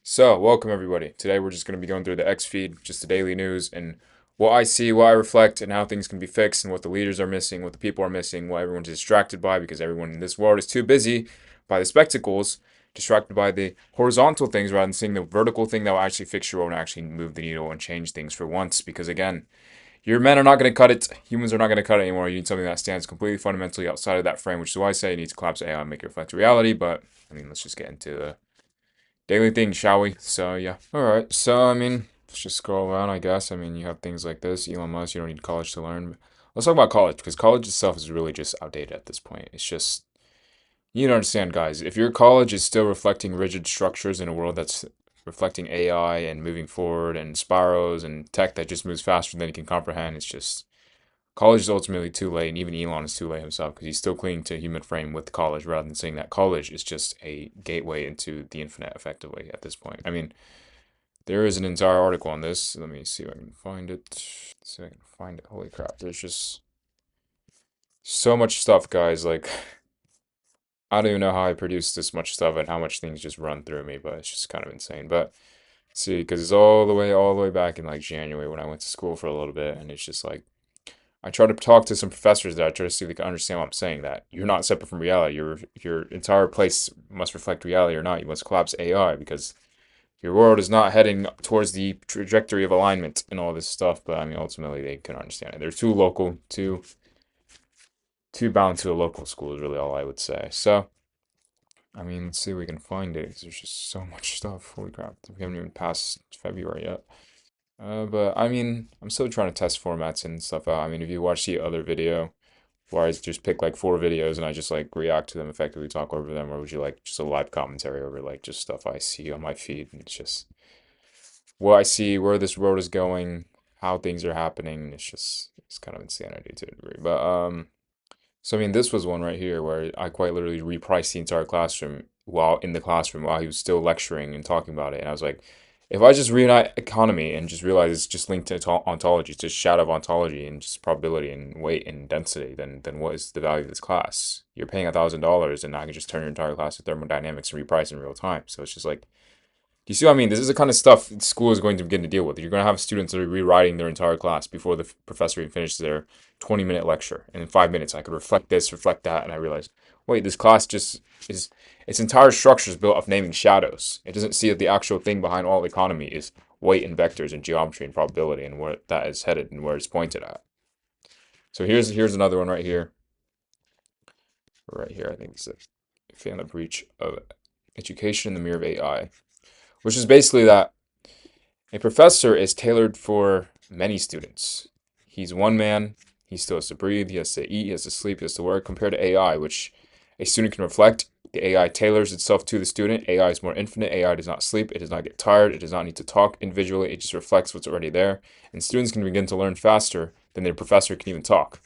So, welcome everybody. Today we're just going to be going through the X feed, just the daily news, and what I see, what I reflect, and how things can be fixed, and what the leaders are missing, what the people are missing, what everyone's distracted by, because everyone in this world is too busy by the spectacles, distracted by the horizontal things rather than seeing the vertical thing that will actually fix your world and actually move the needle and change things for once. Because again, your men are not going to cut it. Humans are not going to cut it anymore. You need something that stands completely fundamentally outside of that frame, which is why I say you need to collapse AI and make it reflect reality. But I mean, let's just get into the daily thing, shall we? So yeah. All right. So I mean, let's just scroll around. I guess. I mean, you have things like this. Elon Musk. You don't need college to learn. Let's talk about college because college itself is really just outdated at this point. It's just you need to understand, guys. If your college is still reflecting rigid structures in a world that's reflecting AI and moving forward and spirals and tech that just moves faster than you can comprehend, it's just college is ultimately too late, and even Elon is too late himself because he's still clinging to human frame with college rather than saying that college is just a gateway into the infinite effectively at this point. I mean, there is an entire article on this. Let me see if I can find it. See if I can find it. Holy crap, there's just so much stuff, guys. Like, I don't even know how I produce this much stuff and how much things just run through me, but it's just kind of insane. But see, because it's all the way back in like January when I went to school for a little bit, and it's just like I try to talk to some professors that I try to see if they can understand what I'm saying. That you're not separate from reality. Your entire place must reflect reality or not. You must collapse AI because your world is not heading towards the trajectory of alignment and all this stuff. But I mean, ultimately, they can understand it. They're too local, too bound to a local school is really all I would say. So I mean, let's see if we can find it. 'Cause there's just so much stuff. Holy crap, we haven't even passed February yet. But I mean, I'm still trying to test formats and stuff out. I mean, if you watch the other video where I just pick like four videos and I just like react to them, effectively talk over them, or would you like just a live commentary over like just stuff I see on my feed? And it's just what I see, where this road is going, how things are happening. It's kind of insanity to a degree. But so I mean, this was one right here where I quite literally repriced the entire classroom while in the classroom while he was still lecturing and talking about it. And I was like, if I just reunite economy and just realize it's just linked to ontology, it's just shadow of ontology and just probability and weight and density, then what is the value of this class? You're paying $1,000 and I can just turn your entire class to thermodynamics and reprice in real time. So it's just like do you see what I mean? This is the kind of stuff school is going to begin to deal with. You're going to have students that are rewriting their entire class before the professor even finishes their 20-minute lecture. And in 5 minutes, I could reflect this, reflect that, and I realized, wait, this class just is, its entire structure is built off naming shadows. It doesn't see that the actual thing behind all economy is weight and vectors and geometry and probability and where that is headed and where it's pointed at. So here's another one right here. Right here, I think it's a fan of breach of education in the mirror of AI, which is basically that a professor is tailored for many students. He's one man, he still has to breathe, he has to eat, he has to sleep, he has to work, compared to AI, which a student can reflect. The AI tailors itself to the student. AI is more infinite. AI does not sleep. It does not get tired. It does not need to talk individually. It just reflects what's already there. And students can begin to learn faster than their professor can even talk.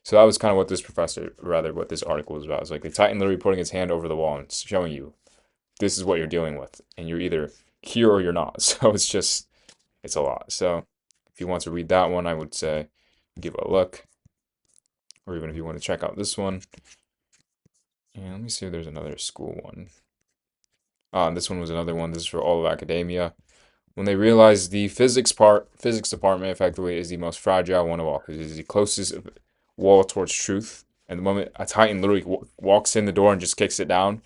So that was kind of what this professor, rather, what this article was about. It's like the Titan literally putting his hand over the wall and showing you this is what you're dealing with. And you're either here or you're not. So it's a lot. So if you want to read that one, I would say give it a look. Or even if you want to check out this one. And let me see if there's another school one. This one was another one. This is for all of academia. When they realized the physics department effectively is the most fragile one of all because it is the closest wall towards truth. And the moment a Titan literally walks in the door and just kicks it down,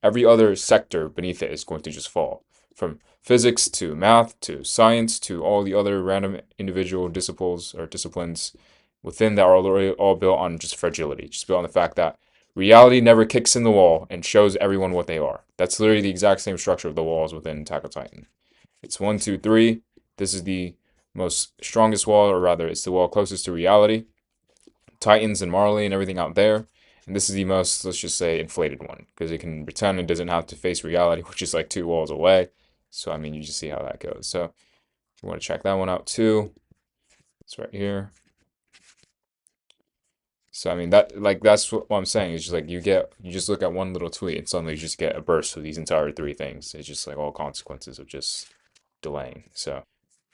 every other sector beneath it is going to just fall. From physics to math to science to all the other random individual disciplines within that are already all built on just fragility, just built on the fact that reality never kicks in the wall and shows everyone what they are. That's literally the exact same structure of the walls within Attack on Titan. It's one, two, three. This is the most strongest wall, or rather, it's the wall closest to reality. Titans and Marley and everything out there. And this is the most, let's just say, inflated one because it can pretend it doesn't have to face reality, which is like two walls away. So, I mean, you just see how that goes. So, if you want to check that one out too, it's right here. So, I mean, that's what I'm saying. It's just like you just look at one little tweet and suddenly you just get a burst of these entire three things. It's just like all consequences of just delaying. So,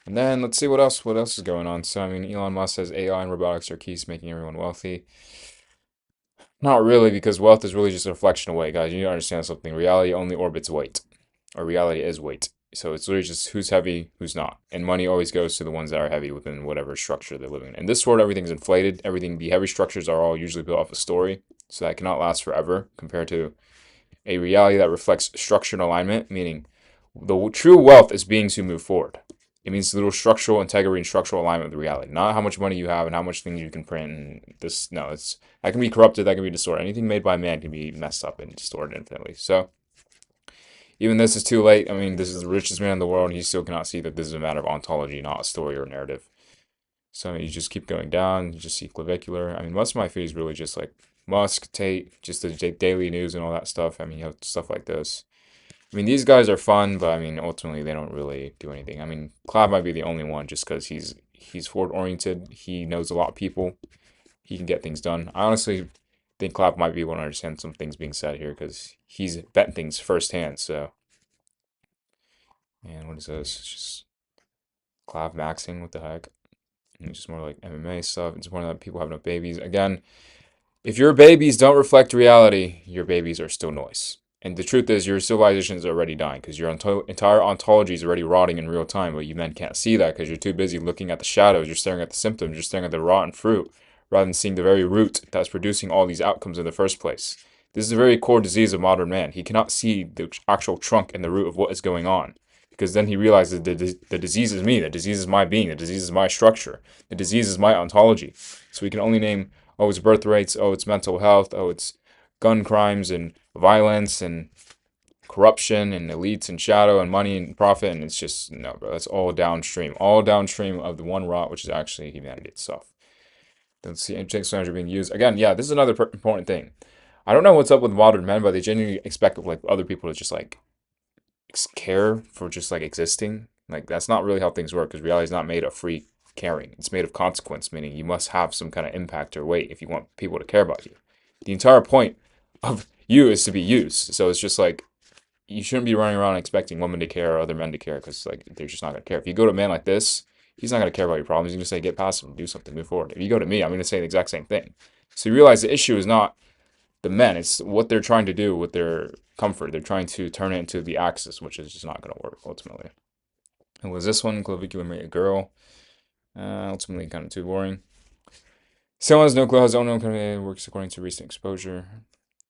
and then let's see what else is going on. So, I mean, Elon Musk says AI and robotics are keys to making everyone wealthy. Not really, because wealth is really just a reflection of weight, guys. You need to understand something. Reality only orbits weight, or reality is weight. So it's literally just who's heavy, who's not. And money always goes to the ones that are heavy within whatever structure they're living in. In this world, everything's inflated. Everything, the heavy structures are all usually built off a story. So that cannot last forever compared to a reality that reflects structure and alignment, meaning the true wealth is beings who move forward. It means little structural integrity and structural alignment with reality, not how much money you have and how much things you can print. And this, no, it's that can be corrupted, that can be distorted. Anything made by man can be messed up and distorted infinitely. So even this is too late. I mean, this is the richest man in the world, and he still cannot see that this is a matter of ontology, not a story or a narrative. So you just keep going down. You just see clavicular. I mean, most of my feed is really just like Musk, Tate, just the daily news and all that stuff. I mean, you have stuff like this. I mean, these guys are fun, but I mean, ultimately they don't really do anything. I mean, Clav might be the only one just because he's forward oriented. He knows a lot of people. He can get things done. I honestly think Clav might be able to understand some things being said here because he's bet things firsthand. So, and what is this? It's just Clav maxing. What the heck? And it's just more like MMA stuff. It's more that people have no babies. Again, if your babies don't reflect reality, your babies are still noise. And the truth is, your civilization is already dying because your entire ontology is already rotting in real time. But you men can't see that because you're too busy looking at the shadows. You're staring at the symptoms. You're staring at the rotten fruit rather than seeing the very root that's producing all these outcomes in the first place. This is a very core disease of modern man. He cannot see the actual trunk and the root of what is going on because then he realizes the disease is me. The disease is my being. The disease is my structure. The disease is my ontology. So we can only name, oh, it's birth rates, oh, it's mental health, oh, it's gun crimes and violence and corruption and elites and shadow and money and profit. And it's just, no, bro, that's all downstream of the one rot, which is actually humanity itself. Let's see, technology being used. Again, yeah, this is another important thing. I don't know what's up with modern men, but they genuinely expect like other people to just like care for just like existing. Like that's not really how things work because reality is not made of free caring. It's made of consequence, meaning you must have some kind of impact or weight if you want people to care about you. The entire point of you is to be used. So it's just like you shouldn't be running around expecting women to care or other men to care because like they're just not gonna care. If you go to a man like this, he's not gonna care about your problems. He's gonna say get past them, do something, move forward. If you go to me, I'm gonna say the exact same thing. So you realize the issue is not the men. It's what they're trying to do with their comfort. They're trying to turn it into the axis, which is just not going to work ultimately. And was this one clavicular married a girl? Ultimately, kind of too boring. Someone has no clue how his own works according to recent exposure.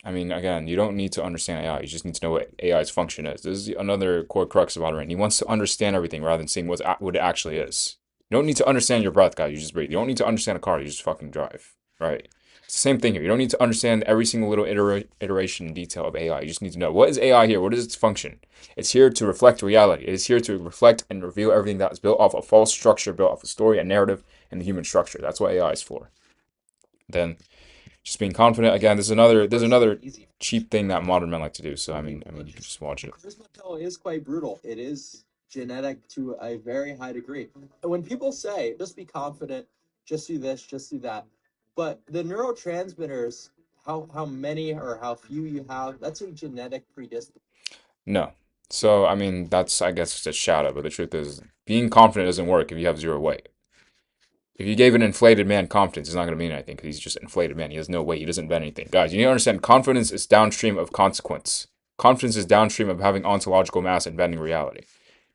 I mean, again, you don't need to understand AI. You just need to know what AI's function is. This is another core crux of Valorant. He wants to understand everything rather than seeing what it actually is. You don't need to understand your breath, guys. You just breathe. You don't need to understand a car. You just fucking drive. Right? It's the same thing here. You don't need to understand every single little iteration and detail of AI. You just need to know what is AI here? What is its function? It's here to reflect reality. It is here to reflect and reveal everything that is built off a false structure, built off a story, a narrative, and the human structure. That's what AI is for. Then just being confident. Again, there's another cheap thing that modern men like to do. So I mean, you can just watch it. Charisma Pill is quite brutal. It is genetic to a very high degree. And when people say, just be confident, just do this, just do that, but the neurotransmitters, how many or how few you have, that's a genetic predisposition. No. So I mean, that's I guess just shadow. But the truth is, being confident doesn't work if you have zero weight. If you gave an inflated man confidence, it's not going to mean anything because he's just an inflated man. He has no weight. He doesn't bend anything. Guys, you need to understand confidence is downstream of consequence. Confidence is downstream of having ontological mass and bending reality.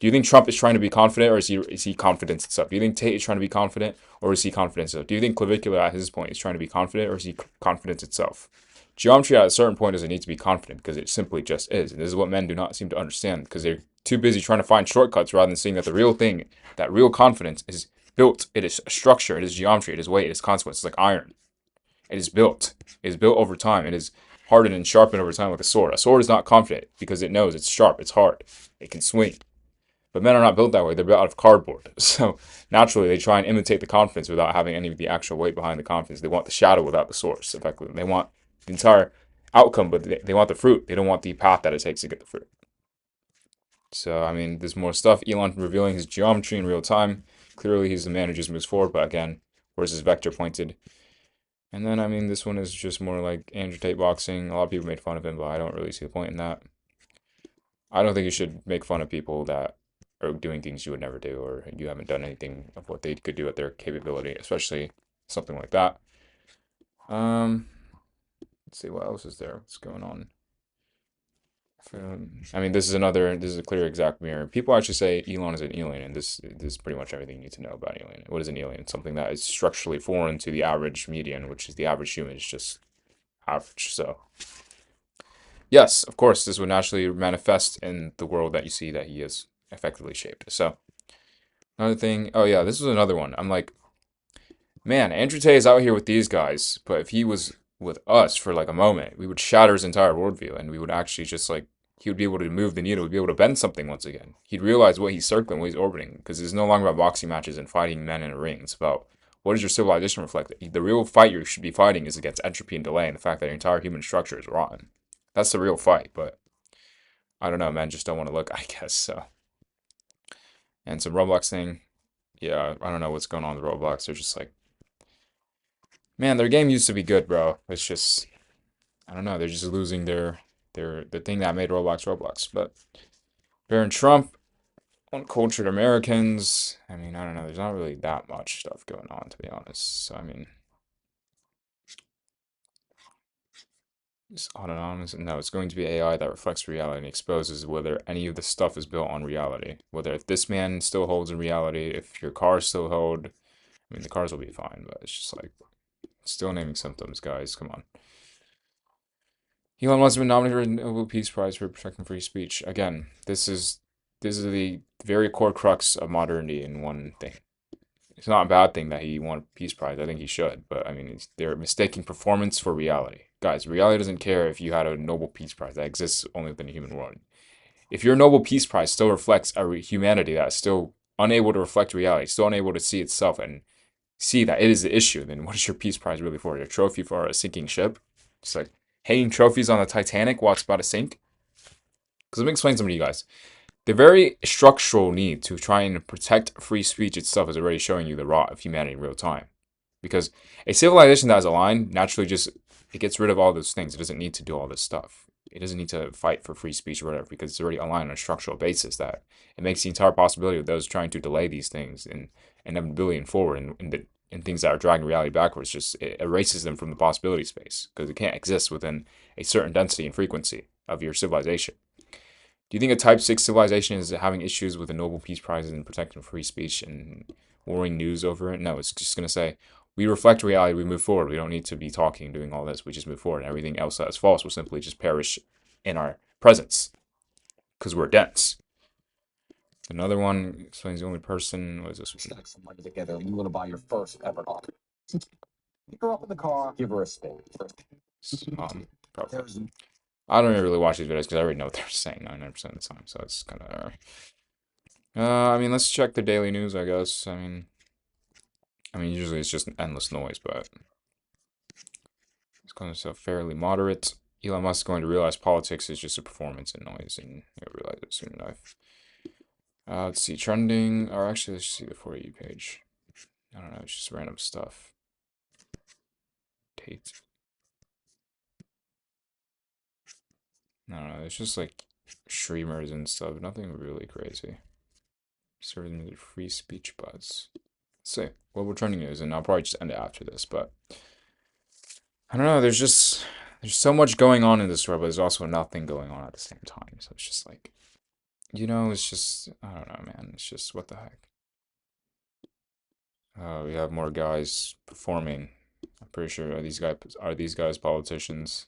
Do you think Trump is trying to be confident or is he confidence itself? Do you think Tate is trying to be confident or is he confidence itself? Do you think Clavicular at his point is trying to be confident or is he confidence itself? Geometry at a certain point doesn't need to be confident because it simply just is. And this is what men do not seem to understand because they're too busy trying to find shortcuts rather than seeing that the real thing, that real confidence is built. It is structure. It is geometry. It is weight. It is consequence. It's like iron. It is built. It is built over time. It is hardened and sharpened over time like a sword. A sword is not confident because it knows it's sharp. It's hard. It can swing. But men are not built that way. They're built out of cardboard. So naturally, they try and imitate the confidence without having any of the actual weight behind the confidence. They want the shadow without the source, effectively. They want the entire outcome, but they want the fruit. They don't want the path that it takes to get the fruit. So, I mean, there's more stuff. Elon revealing his geometry in real time. Clearly, he's the man who just moves forward, but again, where's his vector pointed? And then, I mean, this one is just more like Andrew Tate boxing. A lot of people made fun of him, but I don't really see the point in that. I don't think you should make fun of people that are doing things you would never do, or you haven't done anything of what they could do at their capability, especially something like that. Um, let's see what else is there. What's going on? I mean, this is a clear exact mirror. People actually say Elon is an alien, and this is pretty much everything you need to know about alien. What is an alien? Something that is structurally foreign to the average median, which is the average human, is just average. So, yes, of course, this would naturally manifest in the world that you see that he has effectively shaped. So, another thing, oh yeah, this was another one. I'm like, man, Andrew Tate is out here with these guys, but if he was with us for like a moment, we would shatter his entire worldview, and we would actually just like he would be able to move the needle, he'd be able to bend something once again. He'd realize what he's circling, what he's orbiting, because it's no longer about boxing matches and fighting men in a ring. It's about what does your civilization reflect? The real fight you should be fighting is against entropy and delay, and the fact that your entire human structure is rotten. That's the real fight, but I don't know, men just don't want to look, I guess so. And some Roblox thing, yeah, I don't know what's going on with Roblox. They're just like, man, their game used to be good, bro. It's just, I don't know, they're just losing their the thing that made Roblox Roblox. But Baron Trump, uncultured Americans. I mean, I don't know. There's not really that much stuff going on, to be honest. So I mean, it's autonomous. No, it's going to be AI that reflects reality and exposes whether any of the stuff is built on reality. Whether if this man still holds in reality, if your car still hold. I mean, the cars will be fine, but it's just like still naming symptoms, guys. Come on. Elon Musk has been nominated for the Nobel Peace Prize for protecting free speech. Again, this is the very core crux of modernity in one thing. It's not a bad thing that he won a peace prize. I think he should, but I mean, they're mistaking performance for reality. Guys, reality doesn't care if you had a Nobel Peace Prize that exists only within the human world. If your Nobel Peace Prize still reflects a humanity that is still unable to reflect reality, still unable to see itself and see that it is the issue, then what is your peace prize really for? A trophy for a sinking ship? It's like hanging trophies on the Titanic while it's about to sink? Because let me explain something to you guys. The very structural need to try and protect free speech itself is already showing you the rot of humanity in real time. Because a civilization that is aligned naturally just it gets rid of all those things. It doesn't need to do all this stuff. It doesn't need to fight for free speech or whatever because it's already aligned on a structural basis that it makes the entire possibility of those trying to delay these things and inevitability and forward and things that are dragging reality backwards just it erases them from the possibility space because it can't exist within a certain density and frequency of your civilization. Do you think a Type 6 civilization is having issues with the Nobel Peace Prizes and protecting free speech and warring news over it? No, it's just going to say, we reflect reality, we move forward. We don't need to be talking, doing all this. We just move forward. And everything else that is false will simply just perish in our presence because we're dense. Another one explains the only person was this. Stack some money together and you're going to buy your first ever car. Pick her up in the car, give her a spin. Probably. I don't even really watch these videos because I already know what they're saying 99% of the time, so it's kind of. I mean, let's check the daily news, I guess. I mean, usually it's just endless noise, but it's kind of so fairly moderate. Elon Musk is going to realize politics is just a performance and noise, and he'll realize it soon enough. Let's see, trending, or actually, let's see the For You page. I don't know, it's just random stuff. Tate. I don't know, it's just like streamers and stuff, nothing really crazy. Serving the free speech buzz. Let's see, global trending news, and I'll probably just end it after this, but I don't know, there's so much going on in this world, but there's also nothing going on at the same time. So it's just like, it's just, I don't know, man. It's just, what the heck? We have more guys performing. I'm pretty sure these guys politicians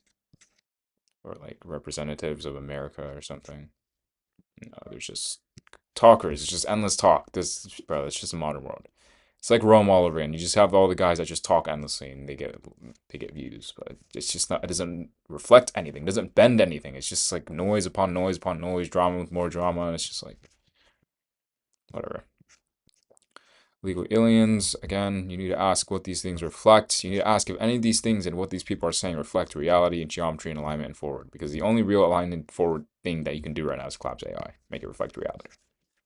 or like representatives of America or something. No, there's just talkers. It's just endless talk. Bro, it's just a modern world. It's like Rome all over again. You just have all the guys that just talk endlessly and they get views, but it's just not. It doesn't reflect anything. It doesn't bend anything. It's just like noise upon noise upon noise, drama with more drama, and it's just like whatever. Legal aliens. Again, you need to ask what these things reflect. You need to ask if any of these things and what these people are saying reflect reality and geometry and alignment and forward. Because the only real alignment forward thing that you can do right now is collapse AI. Make it reflect reality.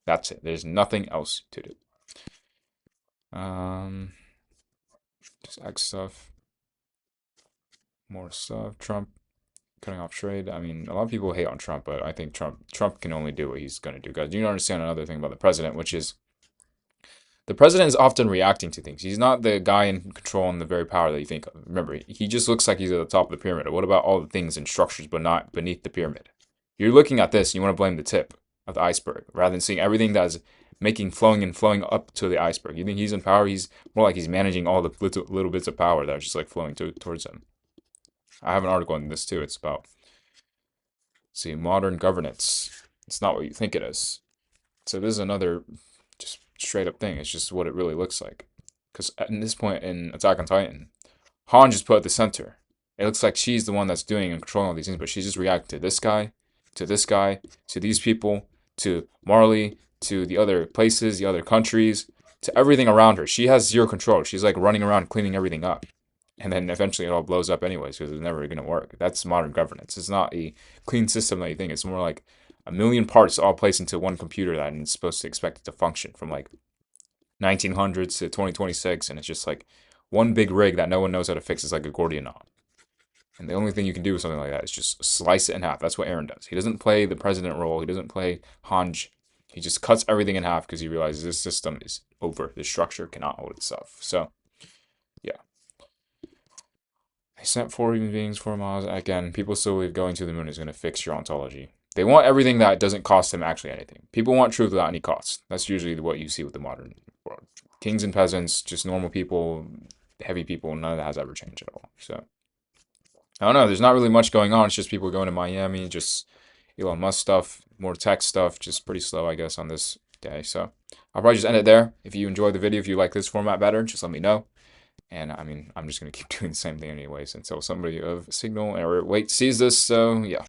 That's it. There's nothing else to do. Just X stuff. More stuff. Trump cutting off trade. I mean, a lot of people hate on Trump, but I think Trump can only do what he's going to do. Guys, you don't understand another thing about the president, which is the president is often reacting to things. He's not the guy in control and the very power that you think of. Remember, he just looks like he's at the top of the pyramid. What about all the things and structures, but not beneath the pyramid? You're looking at this and you want to blame the tip of the iceberg rather than seeing everything that's flowing and flowing up to the iceberg. You think he's in power? He's more like he's managing all the little bits of power that are just like flowing towards him. I have an article on this too. It's about, see, modern governance. It's not what you think it is. So this is another just straight up thing. It's just what it really looks like. Because at this point in Attack on Titan, Han just put at the center. It looks like she's the one that's doing and controlling all these things, but she's just reacting to this guy, to this guy, to these people, to Marley, to the other places, the other countries, to everything around her. She has zero control. She's like running around cleaning everything up. And then eventually it all blows up anyways because it's never going to work. That's modern governance. It's not a clean system that you think. It's more like a million parts all placed into one computer that is supposed to expect it to function from like 1900s to 2026. And it's just like one big rig that no one knows how to fix. It's like a Gordian knot. And the only thing you can do with something like that is just slice it in half. That's what Eren does. He doesn't play the president role. He doesn't play Hanj. He just cuts everything in half because he realizes this system is over. This structure cannot hold itself. So, yeah. They sent 4 human beings, 4 miles. Again, people still believe going to the moon is going to fix your ontology. They want everything that doesn't cost them actually anything. People want truth without any cost. That's usually what you see with the modern world. Kings and peasants, just normal people, heavy people, none of that has ever changed at all. So, I don't know. There's not really much going on. It's just people going to Miami, just Elon Musk stuff, more tech stuff. Just pretty slow, I guess, on this day. So I'll probably just end it there. If you enjoyed the video, if you like this format better, just let me know. And I mean, I'm just going to keep doing the same thing anyways until somebody of Signal or Wait sees this. So yeah.